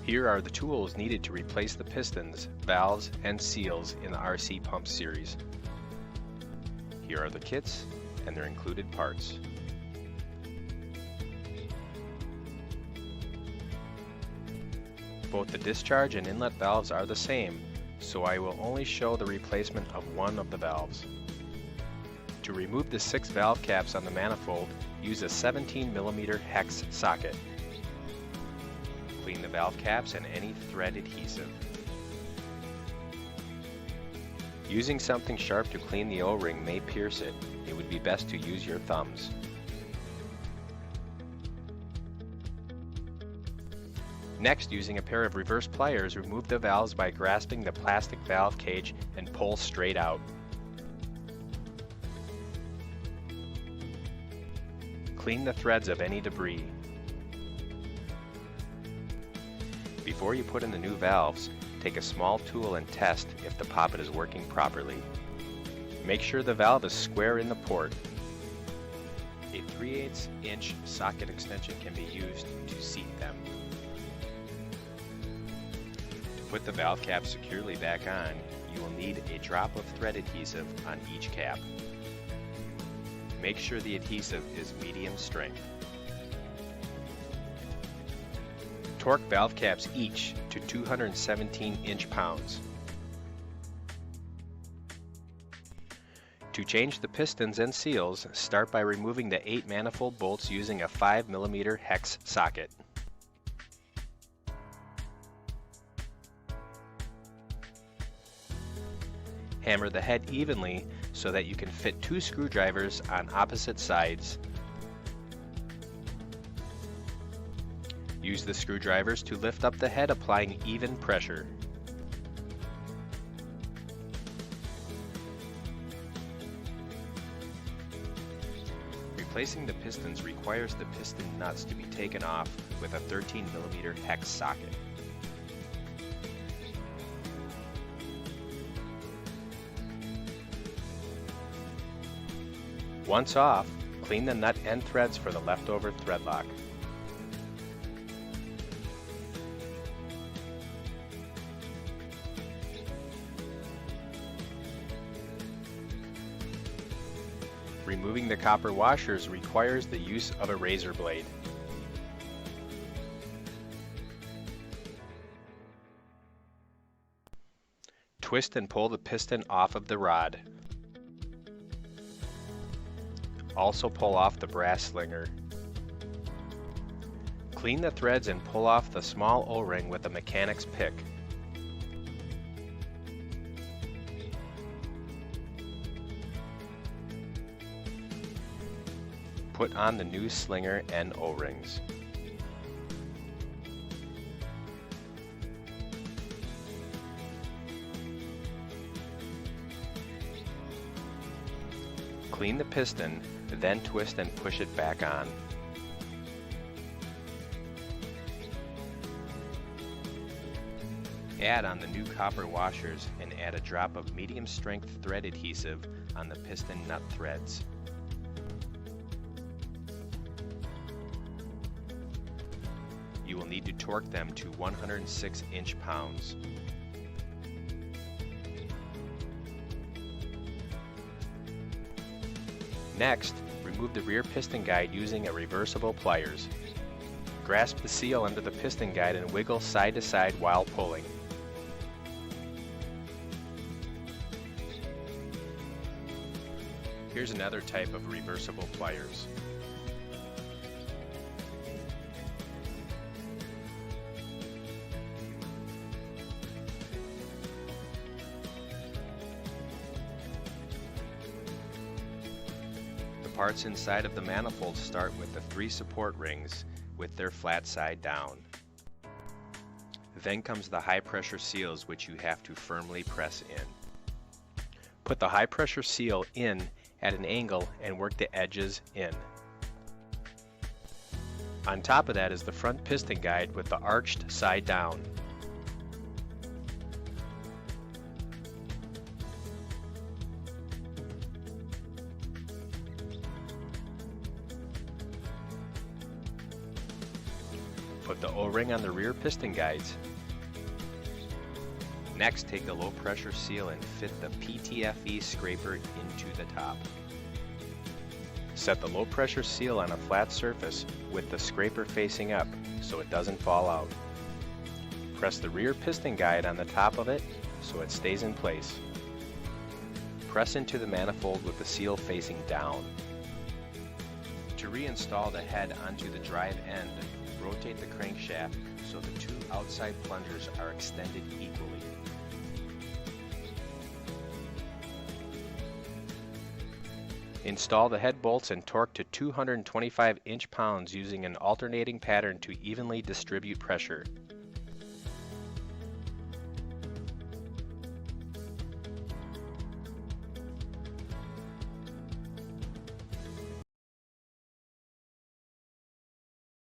Here are the tools needed to replace the pistons, valves, and seals in the RC pump series. Here are the kits and their included parts. Both the discharge and inlet valves are the same, so I will only show the replacement of one of the valves. To remove the 6 valve caps on the manifold, use a 17mm hex socket. Clean the valve caps and any thread adhesive. Using something sharp to clean the O-ring may pierce it. It would be best to use your thumbs. Next, using a pair of reverse pliers, remove the valves by grasping the plastic valve cage and pull straight out. Clean the threads of any debris. Before you put in the new valves, take a small tool and test if the poppet is working properly. Make sure the valve is square in the port. A 3/8 inch socket extension can be used to seat them. To put the valve cap securely back on, you will need a drop of thread adhesive on each cap. Make sure the adhesive is medium strength. Torque valve caps each to 217 inch-pounds. To change the pistons and seals, start by removing the 8 manifold bolts using a 5mm hex socket. Hammer the head evenly so that you can fit 2 screwdrivers on opposite sides. Use the screwdrivers to lift up the head, applying even pressure. Replacing the pistons requires the piston nuts to be taken off with a 13mm hex socket. Once off, clean the nut and threads for the leftover thread lock. Removing the copper washers requires the use of a razor blade. Twist and pull the piston off of the rod. Also pull off the brass slinger. Clean the threads and pull off the small O-ring with a mechanic's pick. Put on the new slinger and O-rings. Clean the piston, then twist and push it back on. Add on the new copper washers and add a drop of medium strength thread adhesive on the piston nut threads. You will need to torque them to 106 inch-pounds. Next, remove the rear piston guide using a reversible pliers. Grasp the seal under the piston guide and wiggle side to side while pulling. Here's another type of reversible pliers. The parts inside of the manifold start with the 3 support rings with their flat side down. Then comes the high pressure seals, which you have to firmly press in. Put the high pressure seal in at an angle and work the edges in. On top of that is the front piston guide with the arched side down. Put the O-ring on the rear piston guides. Next, take the low pressure seal and fit the PTFE scraper into the top. Set the low pressure seal on a flat surface with the scraper facing up so it doesn't fall out. Press the rear piston guide on the top of it so it stays in place. Press into the manifold with the seal facing down. To reinstall the head onto the drive end, rotate the crankshaft so the two outside plungers are extended equally. Install the head bolts and torque to 225 inch-pounds using an alternating pattern to evenly distribute pressure.